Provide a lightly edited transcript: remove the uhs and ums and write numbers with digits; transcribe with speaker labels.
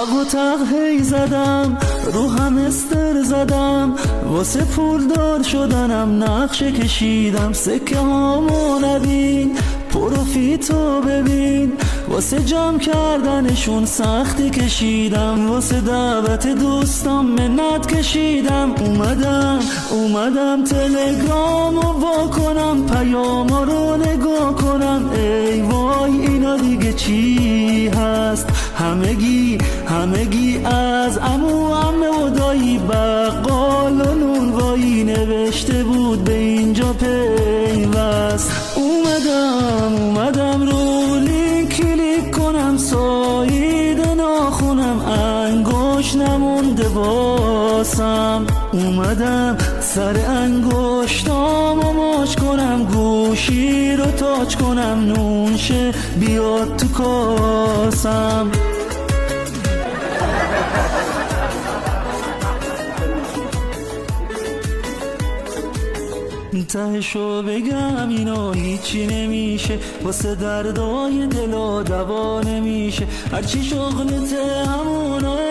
Speaker 1: و تق هی زدم، رو همستر زدم، واسه پولدار شدنم نقشه کشیدم. سکه هامو نبین، پروفیتو ببین، واسه جمع کردنشون سختی کشیدم، واسه دعوت دوستام منت کشیدم. اومدم تلگرامو وا کنم، پیاما رو نگاه کنم، ای وای اینا دیگه چی هست؟ همگی از عمو عمه و دایی، بقال و نونوایی، نوشته بود به اینجا پیوست. اومدم رو لینک کلیک کنم، ساید ناخونم انگوش نمونده واسم. اومدم سر انگشتامو ماچ کنم، گوشی رو تاچ کنم، نونشه بیاد تو کاسم. تهشو بگم اینا هیچی نمیشه، واسه دردای دل و دوا نمیشه، هرچی شغلته همونا